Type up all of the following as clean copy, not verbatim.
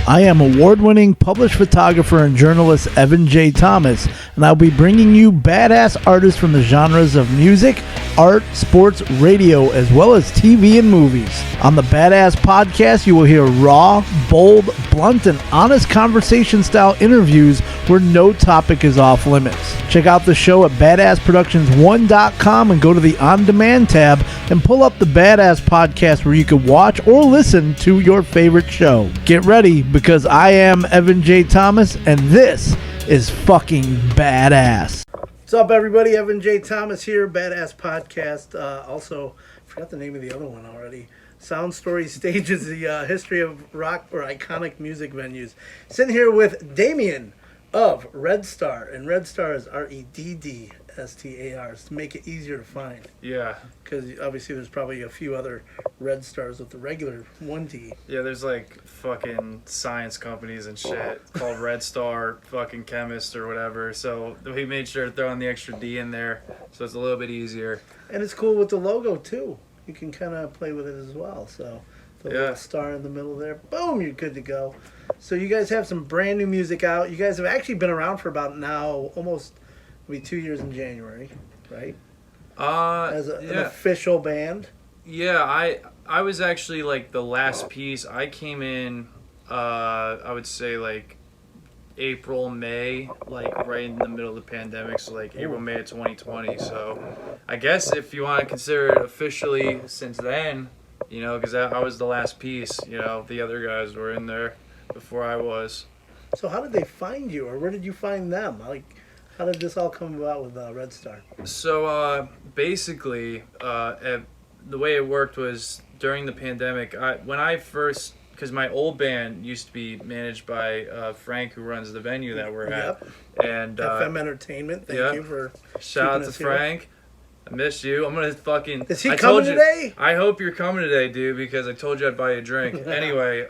I am award-winning published photographer and journalist Evan J. Thomas, and I'll be bringing you badass artists from the genres of music, art, sports, radio, as well as TV and movies. On the Badass Podcast, you will hear raw, bold, blunt, and honest conversation-style interviews where no topic is off limits. Check out the show at badassproductions1.com and go to the On Demand tab and pull up the Badass Podcast where you can watch or listen to your favorite show. Get ready, because I am Evan J. Thomas, and this is fucking badass. What's up, everybody? Evan J. Thomas here, Badass Podcast. Also, I forgot the name of the other one already. Sound Story Stages, the history of rock or iconic music venues. Sitting here with Daemien of Reddstar, and Reddstar is Reddstar to make it easier to find. Yeah. Because obviously there's probably a few other Redstars with the regular 1D. Yeah, there's like fucking science companies and shit called Reddstar, fucking chemist or whatever. So we made sure to throw in the extra D in there so it's a little bit easier. And it's cool with the logo too. You can kind of play with it as well. So the little star in the middle there, boom, you're good to go. So you guys have some brand new music out. You guys have actually been around for about now almost 2 years in January, right? As an official band. Yeah, I was actually like the last piece. I came in, I would say like April, May, like right in the middle of the pandemic. So like April, May of 2020. So I guess if you want to consider it officially since then, you know, because I was the last piece. You know, the other guys were in there before I was. So how did they find you, or where did you find them? Like, how did this all come about with Reddstar? So basically, the way it worked was during the pandemic. When I first, because my old band used to be managed by Frank, who runs the venue that we're at, and FM Entertainment. Thank you for shout out to Frank. I miss you. I'm gonna fucking. Is he coming today? I hope you're coming today, dude, because I told you I'd buy you a drink. Anyway,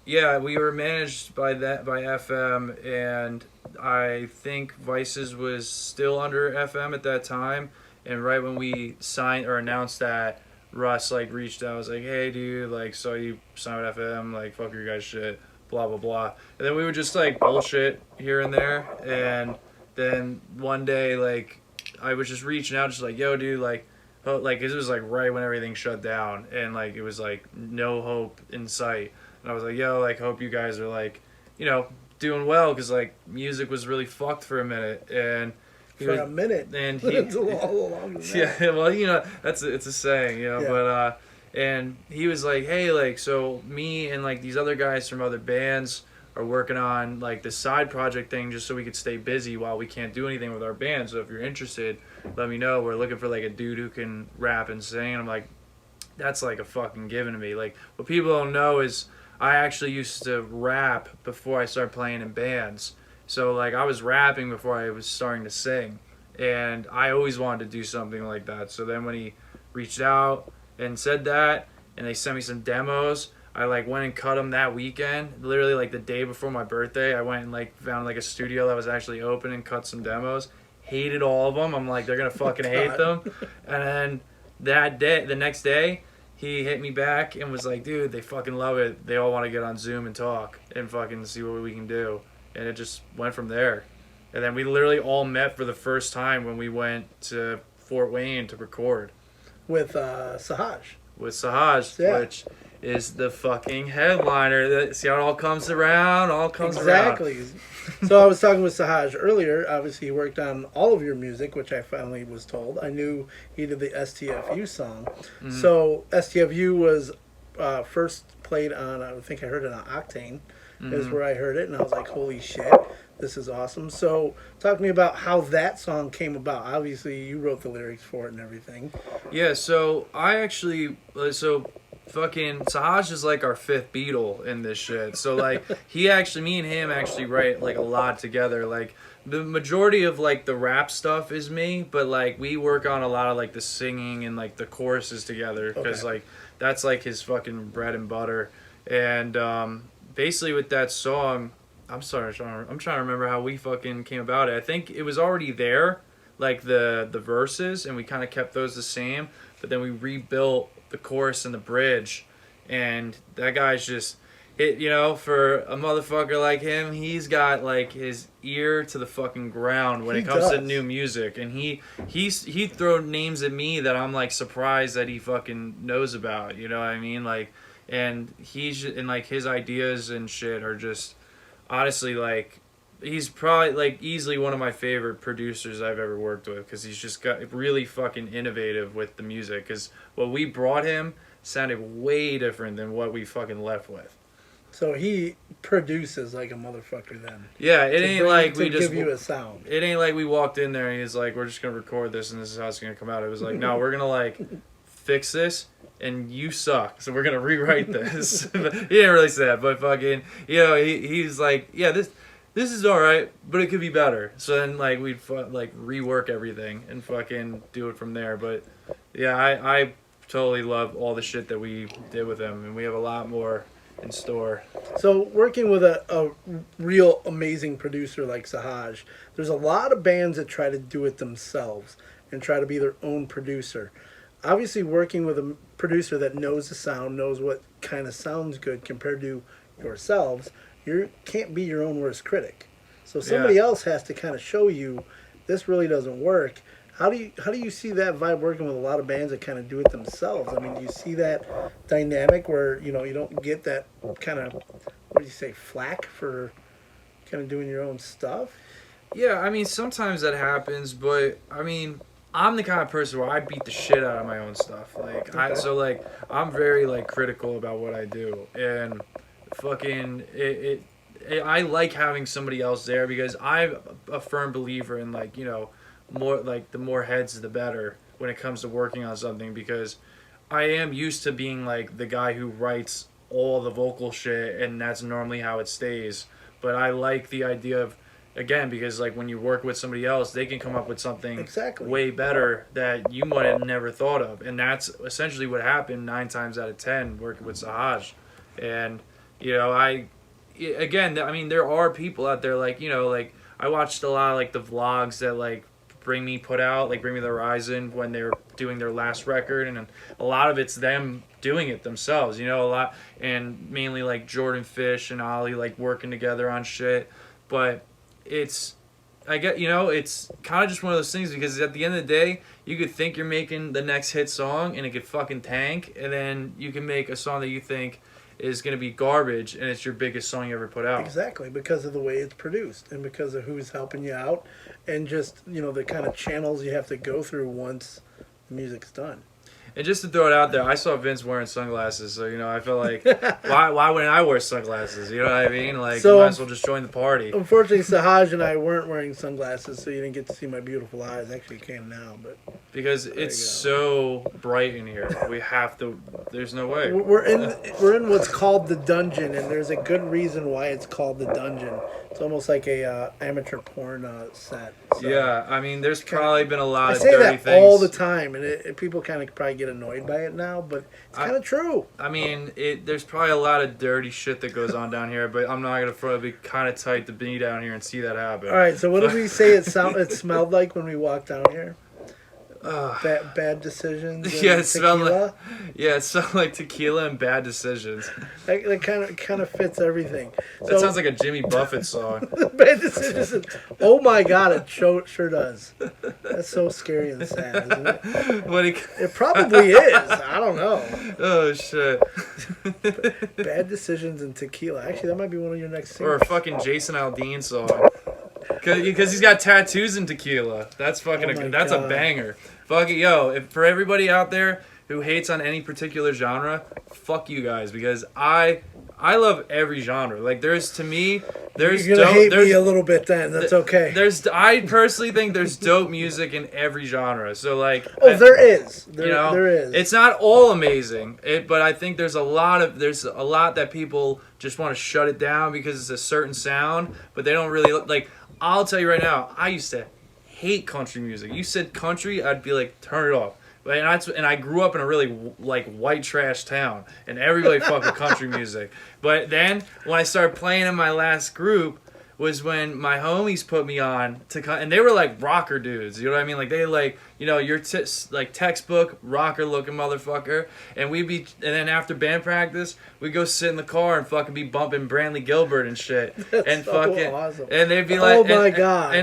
yeah, we were managed by FM, and I think Vices was still under FM at that time. And right when we signed or announced that, Russ like reached out, was like, "Hey, dude, like, saw you signed with FM, like, fuck your guys' shit, blah blah blah." And then we would just like bullshit here and there, and then one day like I was just reaching out, just like, "Yo, dude, like." Oh, like it was like right when everything shut down, and like it was like no hope in sight. And I was like, yo, like, hope you guys are, like, you know, doing well, because, like, music was really fucked for a minute. And a minute? And it's a little longer than that. Yeah, well, you know, it's a saying, you know. Yeah. But, and he was like, hey, like, so me and, like, these other guys from other bands are working on, like, this side project thing just so we could stay busy while we can't do anything with our band. So if you're interested, let me know. We're looking for, like, a dude who can rap and sing. And I'm like, that's, like, a fucking given to me. Like, what people don't know is I actually used to rap before I started playing in bands. So, like, I was rapping before I was starting to sing. And I always wanted to do something like that. So then when he reached out and said that, and they sent me some demos, I, like, went and cut them that weekend. Literally, like, the day before my birthday, I went and, like, found, like, a studio that was actually open and cut some demos. Hated all of them. I'm like, they're going to fucking hate them. And then that day, the next day, he hit me back and was like, dude, they fucking love it. They all want to get on Zoom and talk and fucking see what we can do. And it just went from there. And then we literally all met for the first time when we went to Fort Wayne to record. With Sahaj. With Sahaj, which is the fucking headliner. See how it all comes around? Exactly. So I was talking with Sahaj earlier. Obviously, he worked on all of your music, which I finally was told. I knew he did the STFU song. Mm-hmm. So STFU was first played on, I think I heard it on Octane, is where I heard it. And I was like, holy shit, this is awesome. So talk to me about how that song came about. Obviously, you wrote the lyrics for it and everything. Yeah, so I actually, fucking Sahaj is like our fifth Beatle in this shit. So like me and him actually write like a lot together. Like the majority of like the rap stuff is me, but like we work on a lot of like the singing and like the choruses together because like that's like his fucking bread and butter. And basically with that song, I'm trying to remember how we fucking came about it. I think it was already there, like the verses, and we kind of kept those the same, but then we rebuilt the chorus and the bridge, and that guy's just for a motherfucker like him, he's got like his ear to the fucking ground when it comes to new music, and he throw names at me that I'm like surprised that he fucking knows about. You know what I mean? Like, and like his ideas and shit are just honestly like. He's probably like easily one of my favorite producers I've ever worked with because he's just got really fucking innovative with the music. Because what we brought him sounded way different than what we fucking left with. So he produces like a motherfucker then. Yeah, it ain't like we just give you a sound. It ain't like we walked in there and he's like, we're just gonna record this and this is how it's gonna come out. It was like, no, we're gonna like fix this and you suck, so we're gonna rewrite this. He didn't really say that, but fucking, he's like, yeah, this is alright, but it could be better. So then, like, we'd like rework everything and fucking do it from there. But yeah, I totally love all the shit that we did with him, and we have a lot more in store. So working with a real amazing producer like Sahaj, there's a lot of bands that try to do it themselves and try to be their own producer. Obviously, working with a producer that knows the sound, knows what kind of sounds good compared to yourselves. You can't be your own worst critic. So somebody else has to kind of show you this really doesn't work. How do you see that vibe working with a lot of bands that kind of do it themselves? I mean, do you see that dynamic where, you don't get that kind of, what do you say, flack for kind of doing your own stuff? Yeah, I mean, sometimes that happens, but I mean, I'm the kind of person where I beat the shit out of my own stuff. Like, okay. I'm very like critical about what I do, and fucking I like having somebody else there because I'm a firm believer in like, more like the more heads the better when it comes to working on something, because I am used to being like the guy who writes all the vocal shit and that's normally how it stays. But I like the idea of, again, because like when you work with somebody else, they can come up with something way better that you might have never thought of, and that's essentially what happened 9 times out of 10 working with Sahaj. And there are people out there like, like I watched a lot of like the vlogs that like Bring Me the Horizon when they were doing their last record, and a lot of it's them doing it themselves, a lot, and mainly like Jordan Fish and Ollie like working together on shit. But it's kind of just one of those things, because at the end of the day, you could think you're making the next hit song and it could fucking tank, and then you can make a song that you think is going to be garbage and it's your biggest song you ever put out. Exactly, because of the way it's produced and because of who's helping you out and just, the kind of channels you have to go through once the music's done. And just to throw it out there, I saw Vince wearing sunglasses, so I felt like, why wouldn't I wear sunglasses? You know what I mean? Like, you might as well just join the party. Unfortunately, Sahaj and I weren't wearing sunglasses, so you didn't get to see my beautiful eyes. Actually, you can now, but because it's so bright in here, we have to. There's no way. We're in what's called the dungeon, and there's a good reason why it's called the dungeon. It's almost like a amateur porn set. So yeah, I mean, there's probably been a lot of dirty things. I say that things all the time, and people kind of probably get annoyed by it now, but it's kind of true. I mean, there's probably a lot of dirty shit that goes on down here, but I'm not going to be kind of tight to be down here and see that happen. All right, so what did we say it smelled like when we walked down here? Bad decisions. Yeah, it smelled like tequila and bad decisions. That kind of fits everything. That sounds like a Jimmy Buffett song. Bad decisions. Oh my God, it sure does. That's so scary and sad, isn't it? It probably is. I don't know. Oh shit. Bad decisions and tequila. Actually, that might be one of your next singles. Or a fucking Jason Aldean song. Because he's got tattoos in tequila. That's fucking that's a banger. Fuck it, for everybody out there who hates on any particular genre, fuck you guys, because I love every genre. Like you're gonna hate me a little bit then. That's okay. I personally think there's dope music in every genre. So like, there is. There is. It's not all amazing, but I think there's a lot that people just want to shut it down because it's a certain sound, but they don't really like. I'll tell you right now, I used to hate country music. You said country, I'd be like, turn it off. And I grew up in a really like white trash town, and everybody fucked with country music. But then when I started playing in my last group, was when my homies put me on and they were like rocker dudes, you know what I mean? Like they like, you know, your like textbook rocker looking motherfucker, and then after band practice we go sit in the car and fucking be bumping Brantley Gilbert and shit. That's and so fucking awesome. And they'd be like, oh my god,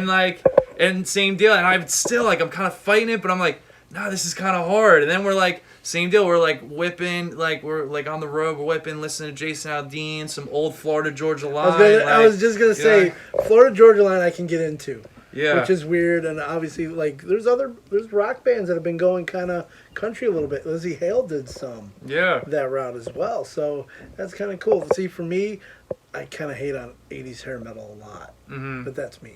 and same deal, and I'm still like, I'm kind of fighting it, but I'm like, nah, this is kind of hard. And then we're like, same deal, we're like whipping, like we're like on the road, we're whipping, listening to Jason Aldean, some old Florida Georgia Line. I was just gonna say, Florida Georgia Line I can get into. Yeah. Which is weird, and obviously, like, there's rock bands that have been going kind of country a little bit. Lizzie Hale did some. Yeah. That route as well, so that's kind of cool. See, for me, I kind of hate on 80s hair metal a lot, but that's me.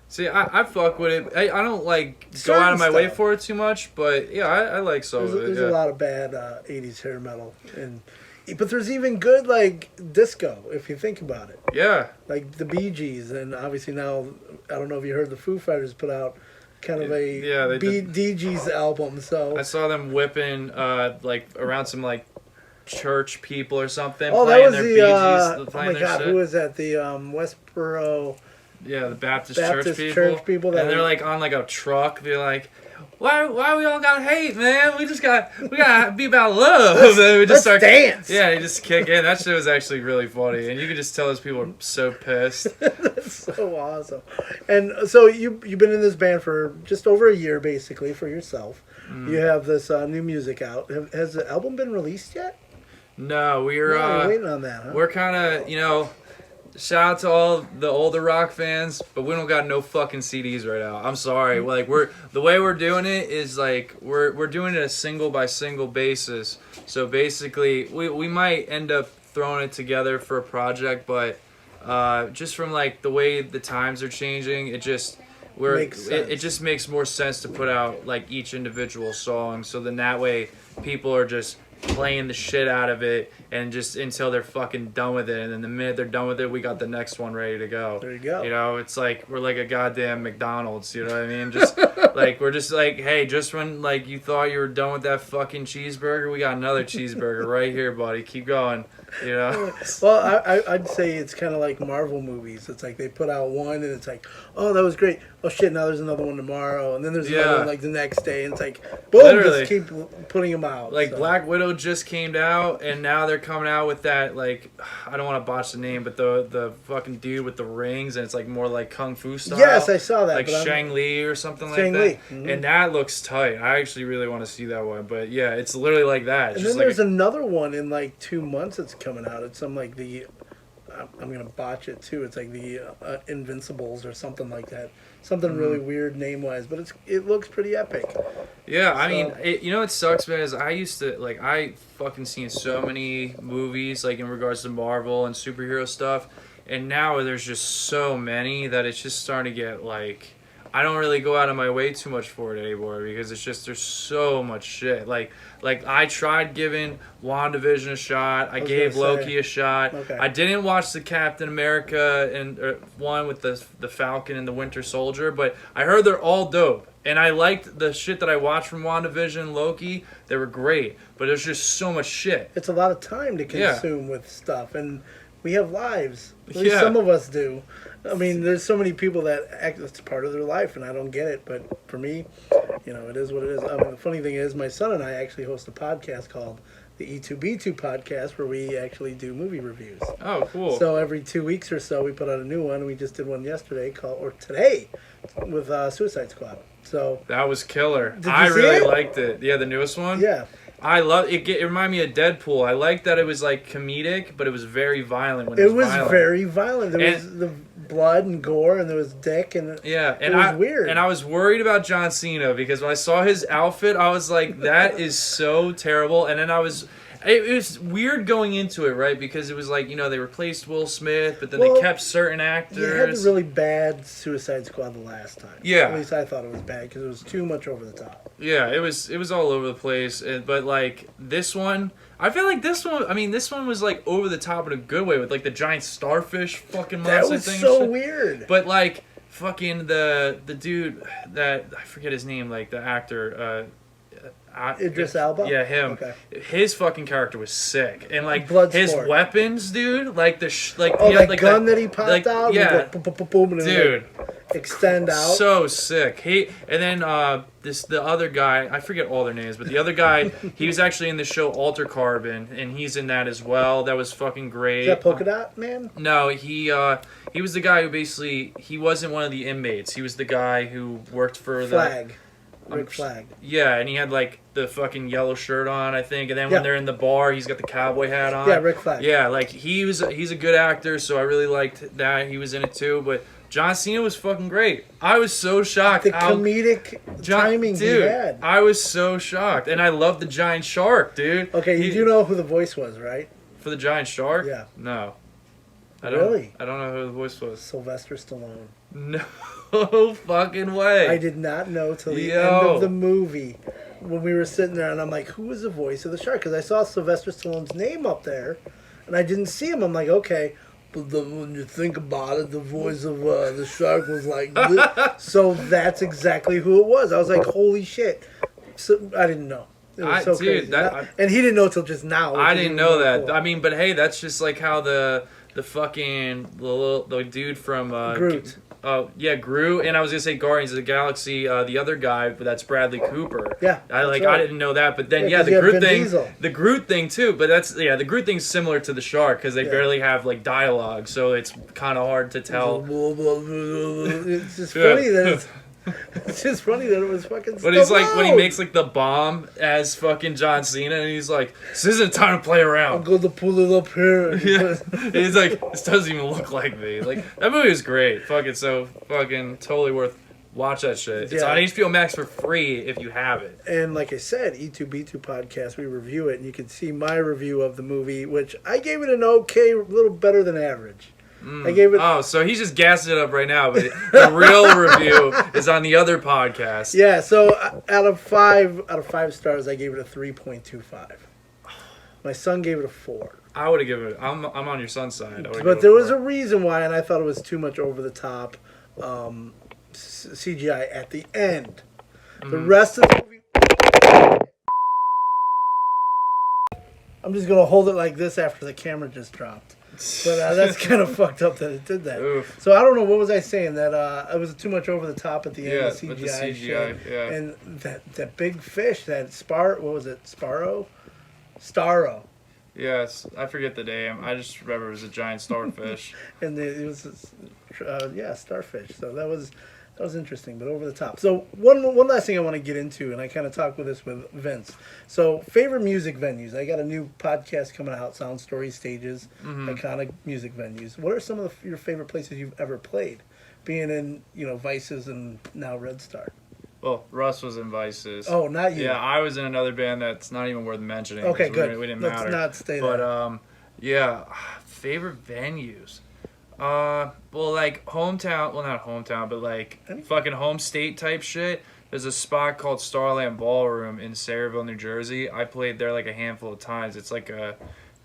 See, I fuck with it. I don't, like, go out of my way for it too much, but, yeah, I like some of it. There's a lot of bad 80s hair metal, but there's even good, like, disco, if you think about it. Yeah. Like the Bee Gees, and obviously now, I don't know if you heard the Foo Fighters put out kind of a DG's album, so... I saw them whipping, like, around some, like, church people or something. Oh, playing that was their the, Bee Gees, oh my god, shit. who was that? The Westboro... Yeah, the Baptist church people. And they're, like, on, like, a truck. They're like... Why we all gotta hate, man? We gotta be about love. Let's dance. Yeah, you just kick in. That shit was actually really funny, and you could just tell those people are so pissed. That's so awesome. And so you've been in this band for just over a year, basically, for yourself. You have this new music out. Has the album been released yet? No, we're waiting on that. Huh? We're kind of, you know. Shout out to all the older rock fans, but we don't got no fucking CDs right now. I'm sorry. Like the way we're doing it is like we're doing it a single by single basis. So basically, we might end up throwing it together for a project, but just from like the way the times are changing, it just makes more sense to put out like each individual song. So then that way people are just playing the shit out of it and just until they're fucking done with it, and then the minute they're done with it, we got the next one ready to go. There you go. You know, it's like we're like a goddamn McDonald's, you know what I mean? Just like we're just like, hey, just when like you thought you were done with that fucking cheeseburger, we got another cheeseburger right here, buddy. Keep going. You know? Well, I'd say it's kind of like Marvel movies. It's like they put out one and it's like, oh, that was great. Oh shit, now there's another one tomorrow, and then there's another one like the next day, and it's like, boom, literally. Just keep putting them out. Like so. Black Widow just came out, and now they're coming out with that, like, I don't want to botch the name, but the fucking dude with the rings, and it's like more like Kung Fu style. Yes, I saw that. Like Shang Li or something like that. Mm-hmm. And that looks tight. I actually really want to see that one, but yeah, it's literally like that. It's and just then like there's another one in like 2 months that's coming out. It's some like the, I'm going to botch it too. It's like the Invincibles or something like that. Something really weird name-wise, but it looks pretty epic. Yeah, I mean, you know what sucks, man, is I fucking seen so many movies, like, in regards to Marvel and superhero stuff, and now there's just so many that it's just starting to get, like, I don't really go out of my way too much for it anymore because it's just, there's so much shit. Like I tried giving WandaVision a shot. I gave Loki a shot. Okay. I didn't watch the Captain America and one with the Falcon and the Winter Soldier, but I heard they're all dope. And I liked the shit that I watched from WandaVision, Loki. They were great, but there's just so much shit. It's a lot of time to consume with stuff, and we have lives. At least some of us do. I mean, there's so many people that act, it's part of their life, and I don't get it. But for me, you know, it is what it is. The funny thing is, my son and I actually host a podcast called the E2b2 Podcast, where we actually do movie reviews. Oh, cool. So every 2 weeks or so, we put out a new one. We just did one yesterday, today, with Suicide Squad. So that was killer. I really liked it. Yeah, the newest one? Yeah. I love it. It reminded me of Deadpool. I liked that it was like comedic, but it was very violent when it was violent. Very violent. There was the blood and gore, and there was dick, and it was weird. And I was worried about John Cena because when I saw his outfit, I was like, that is so terrible. And then it was weird going into it, right? Because it was like, you know, they replaced Will Smith, but then they kept certain actors. You had the really bad Suicide Squad the last time. Yeah. At least I thought it was bad because it was too much over the top. Yeah, it was all over the place. But like this one, I feel like this one was like over the top in a good way with like the giant starfish fucking monster thing. That was so weird. But like fucking the dude that, I forget his name, like the actor, Idris Elba? Yeah, him. Okay. His fucking character was sick, and like his Bloodsport. weapons, dude. Like the that gun that he popped out. Yeah, and boom, boom, boom, and dude. Extend out. So sick. The other guy, I forget all their names, but the other guy, he was actually in the show Alter Carbon, and he's in that as well. That was fucking great. Is that Polka Dot Man? No, he was the guy who basically, he wasn't one of the inmates. He was the guy who worked for Flag. Rick Flag. Yeah, and he had like the fucking yellow shirt on, I think, and then when they're in the bar, he's got the cowboy hat on. Yeah, Rick Flag. Yeah, like he's a good actor, so I really liked that he was in it too. But John Cena was fucking great. I was so shocked. The comedic timing he had. I was so shocked, and I love the giant shark, dude. Okay, you do know who the voice was, right? For the giant shark? Yeah. No. I don't know who the voice was. Sylvester Stallone. No fucking way. I did not know till the end of the movie when we were sitting there, and I'm like, who is the voice of the shark? Because I saw Sylvester Stallone's name up there, and I didn't see him. I'm like, okay. But when you think about it, the voice of the shark was like this. So that's exactly who it was. I was like, holy shit. So I didn't know. It was so crazy. And he didn't know till just now. I didn't know that. Cool. I mean, but hey, that's just like how the dude from Groot. Groot, and I was gonna say Guardians of the Galaxy. The other guy, but that's Bradley Cooper. Yeah, I didn't know that, but then the Groot thing too. But the Groot thing's similar to the shark because they barely have like dialogue, so it's kind of hard to tell. It's just funny that it's just funny that it was fucking. But he's like when he makes like the bomb as fucking John Cena, and he's like, "This isn't time to play around. I'm going to pull it up here." Yeah, and he's like, "This doesn't even look like me." Like that movie is great. Fucking totally worth. Watch that shit. It's on HBO Max for free if you have it. And like I said, E2b2 Podcast, we review it, and you can see my review of the movie, which I gave it an okay, a little better than average. I gave it. Oh, so he's just gassing it up right now, but the real review is on the other podcast. Yeah, so out of five stars, I gave it a 3.25. My son gave it a 4. I would have given it. I'm on your son's side. But there was a reason why, and I thought it was too much over the top CGI at the end. The rest of the movie. I'm just gonna hold it like this after the camera just dropped. But that's kind of fucked up that it did that. Oof. So I don't know, what was I saying? That it was too much over the top at the end of the CGI. With the CGI, yeah. And that big fish, that Starro? Yes, I forget the name. I just remember it was a giant starfish. And it was starfish. So that was interesting, but over the top. So one last thing I want to get into, and I kind of talked with this with Vince. So favorite music venues. I got a new podcast coming out, Sound Story Stages, iconic music venues. What are some of your favorite places you've ever played? Being in, Vices and now Reddstar. Well, Russ was in Vices. Oh, not you. Yeah, I was in another band that's not even worth mentioning. Okay, good. We didn't Let's matter. not stay there. But favorite venues. Like hometown. Well, not hometown, but like fucking home state type shit. There's a spot called Starland Ballroom in Sayreville, New Jersey. I played there like a handful of times. It's like a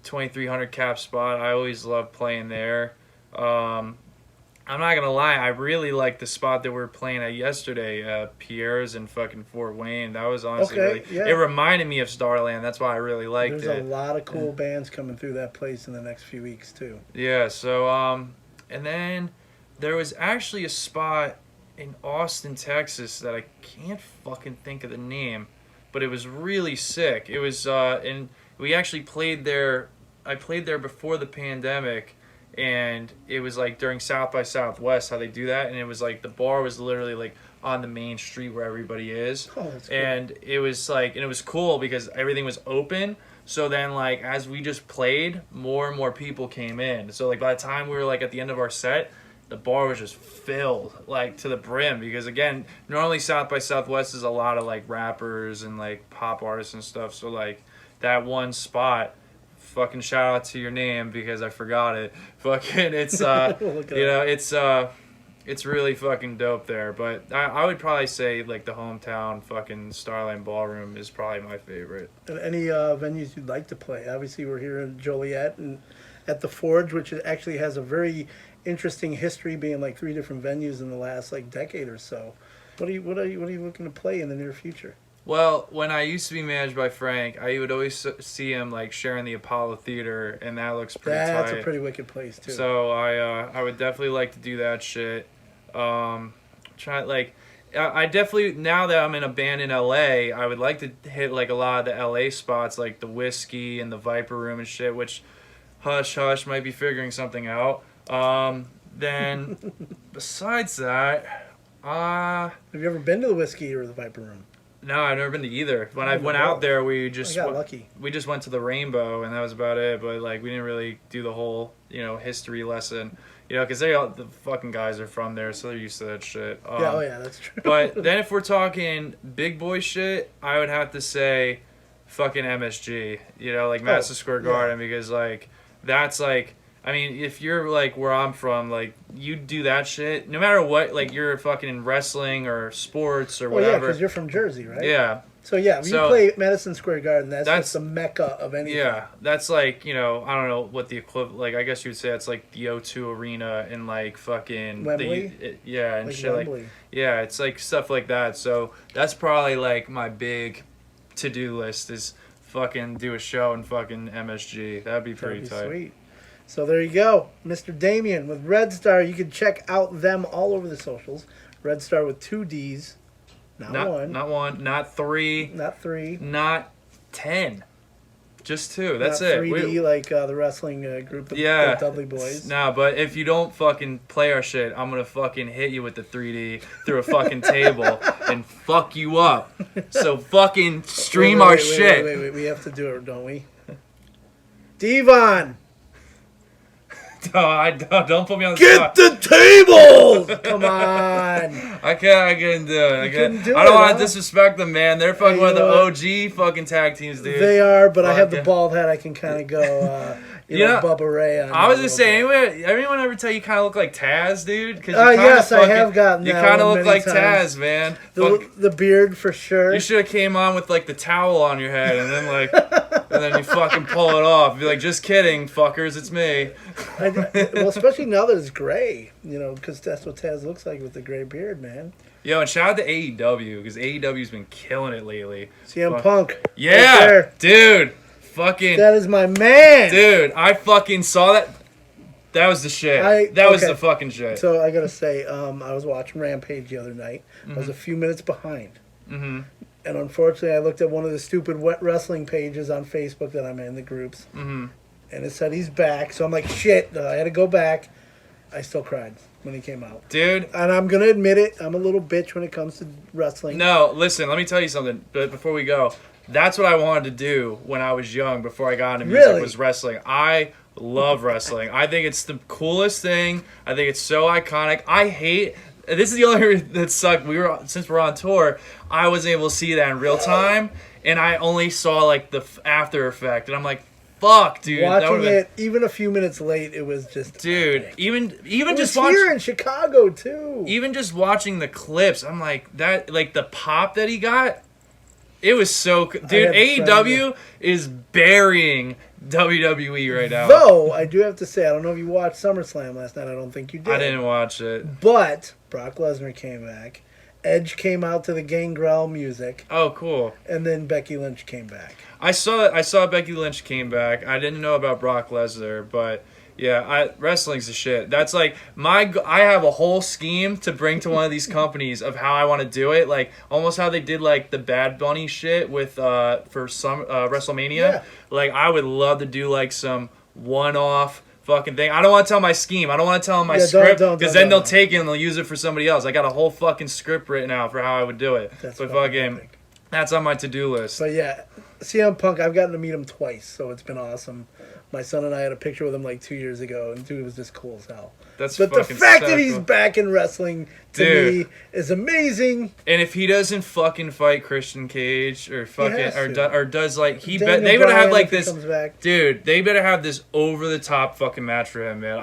2,300 cap spot. I always love playing there. I'm not gonna lie, I really like the spot that we were playing at yesterday, Pierre's in fucking Fort Wayne. That was honestly it reminded me of Starland. That's why I really liked it. There's a lot of cool bands coming through that place in the next few weeks too. Yeah, so and then there was actually a spot in Austin, Texas that I can't fucking think of the name, but it was really sick. It was and we actually played there. I played there before the pandemic. And it was like during South by Southwest how they do that, and it was like the bar was literally like on the main street where everybody is. Oh, that's cool. And it was like, and it was cool because everything was open. So then like as we just played, more and more people came in. So like by the time we were like at the end of our set, the bar was just filled like to the brim because again, normally South by Southwest is a lot of like rappers and like pop artists and stuff. So like that one spot. Fucking shout out to your name because I forgot it. Fucking it's it's really fucking dope there. But I would probably say like the hometown fucking Starland Ballroom is probably my favorite. Any venues you'd like to play? Obviously we're here in Joliet and at the Forge, which actually has a very interesting history, being like 3 different venues in the last like decade or so. What are you looking to play in the near future? Well, when I used to be managed by Frank, I would always see him like sharing the Apollo Theater, and that looks pretty tight. That's a pretty wicked place too. So I would definitely like to do that shit. I definitely, now that I'm in a band in LA, I would like to hit like a lot of the LA spots, like the Whiskey and the Viper Room and shit. Which, hush hush, might be figuring something out. Then besides that, have you ever been to the Whiskey or the Viper Room? No, I've never been to either. When I went out there, we just got lucky. We just went to the Rainbow, and that was about it. But like, we didn't really do the whole, history lesson, because the fucking guys are from there, so they're used to that shit. Yeah, that's true. But then if we're talking big boy shit, I would have to say, fucking MSG, like Madison Square Garden, because like that's like. I mean, if you're, like, where I'm from, like, you do that shit, no matter what, like, you're fucking in wrestling or sports or whatever. Yeah, because you're from Jersey, right? Yeah. So, when you play Madison Square Garden, that's just the mecca of anything. Yeah, that's like, I don't know what the equivalent, like, I guess you would say it's like the O2 Arena in, like, fucking... Wembley? And like shit Wembley. like... Yeah, it's, like, stuff like that. So, that's probably, like, my big to-do list is fucking do a show in fucking MSG. That'd be pretty tight. Sweet. So there you go, Mr. Daemien with Reddstar. You can check out them all over the socials. Reddstar with 2 Ds, not one. Not one, not 3. Not 3. Not 10. Just 2. That's not it. 3D like the wrestling group, the Dudley Boys. Nah, but if you don't fucking play our shit, I'm going to fucking hit you with the 3D through a fucking table and fuck you up. So fucking stream our shit. Wait. We have to do it, don't we? Devon! Don't put me on the Get spot. the tables! Come on. I couldn't do it. I don't want to disrespect them, man. They're fucking one of the OG fucking tag teams, dude. They are, but I have the bald head. I can kind of go, Bubba Ray on. I was just saying, everyone ever tell you kind of look like Taz, dude? Yes, I have gotten that. You kind of look like times. Taz, man. The beard for sure. You should have came on with like the towel on your head, and then like, and then you fucking pull it off. Be like, just kidding, fuckers, it's me. Well, especially now that it's gray, because that's what Taz looks like with the gray beard, man. Yo, and shout out to AEW, because AEW's been killing it lately. CM Punk. Yeah, right dude. Fucking. That is my man. Dude, I fucking saw that. That was the shit. That was the fucking shit. So I gotta say, I was watching Rampage the other night. I was a few minutes behind. Mm-hmm. And unfortunately, I looked at one of the stupid wet wrestling pages on Facebook that I'm in, the groups. Mm-hmm. And it said he's back. So I'm like, shit. I had to go back. I still cried when he came out. Dude. And I'm going to admit it. I'm a little bitch when it comes to wrestling. No, listen. Let me tell you something. But before we go, that's what I wanted to do when I was young, before I got into music, was wrestling. I love wrestling. I think it's the coolest thing. I think it's so iconic. I hate... This is the only reason that sucked. Since we're on tour, I was able to see that in real time, and I only saw like the after effect, and I'm like, "Fuck, dude!" Watching it even a few minutes late, it was just dude. Even just here in Chicago too. Even just watching the clips, I'm like that. Like the pop that he got, it was so dude. AEW is burying WWE right now. Though I do have to say, I don't know if you watched SummerSlam last night. I don't think you did. I didn't watch it, but Brock Lesnar came back. Edge came out to the Gangrel music. Oh, cool. And then Becky Lynch came back. I saw Becky Lynch came back. I didn't know about Brock Lesnar, but yeah, wrestling's the shit. That's like I have a whole scheme to bring to one of these companies of how I want to do it, like almost how they did like the Bad Bunny shit with for some WrestleMania. Yeah. Like I would love to do like some one-off fucking thing. I don't want to tell my scheme. I don't want to tell them my script, because then they'll take it and they'll use it for somebody else. I got a whole fucking script written out for how I would do it. That's on my to-do list. But yeah, CM Punk, I've gotten to meet him twice, so it's been awesome. My son and I had a picture with him like 2 years ago, and dude was just cool as hell. But the fact that he's back in wrestling to me is amazing. And if he doesn't fucking fight Christian Cage or fucking or does like they better have like this, dude. They better have this over the top fucking match for him, man.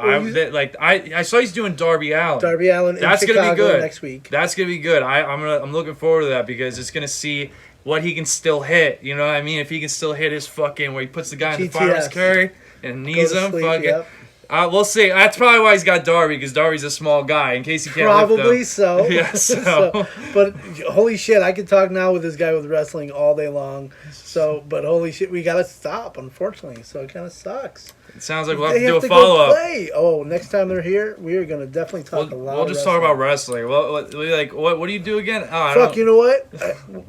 I saw he's doing Darby Allin. That's in Chicago gonna be good next week. That's gonna be good. I'm looking forward to that, because it's gonna see what he can still hit. You know what I mean? If he can still hit his fucking where he puts the guy in the farmer's carry and knees him, fucking. Yep. We'll see. That's probably why he's got Darby, because Darby's a small guy. In case he can't lift him. Probably so. Yeah. So. But holy shit, I could talk now with this guy with wrestling all day long. So, but holy shit, we gotta stop, unfortunately. So it kind of sucks. It sounds like we'll have to do a follow up. Oh, next time they're here, we are gonna definitely talk a lot. We'll just talk about wrestling. What do you do again? You know what?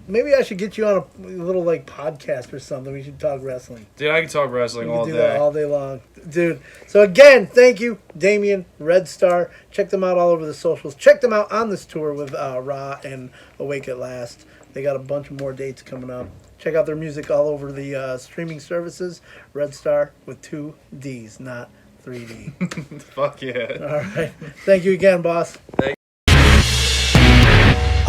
Maybe I should get you on a little like podcast or something. We should talk wrestling. Dude, I can talk wrestling all day. Do that all day long, dude. So again, thank you, Daemien, Reddstar. Check them out all over the socials. Check them out on this tour with Raw and Awake at Last. They got a bunch of more dates coming up. Check out their music all over the streaming services. Reddstar with 2 Ds, not 3D. Fuck yeah. All right. Thank you again, boss.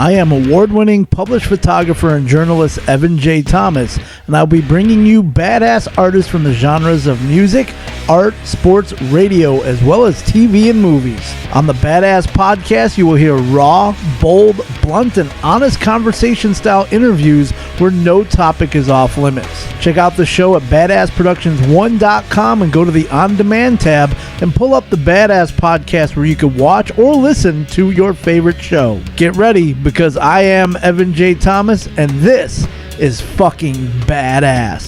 I am award-winning published photographer and journalist Evan J. Thomas, and I'll be bringing you badass artists from the genres of music, art, sports, radio, as well as TV and movies. On the Badass Podcast, you will hear raw, bold, blunt, and honest conversation-style interviews where no topic is off limits. Check out the show at badassproductions1.com and go to the On Demand tab and pull up the Badass Podcast where you can watch or listen to your favorite show. Get ready, because I am Evan J. Thomas, and this is fucking badass.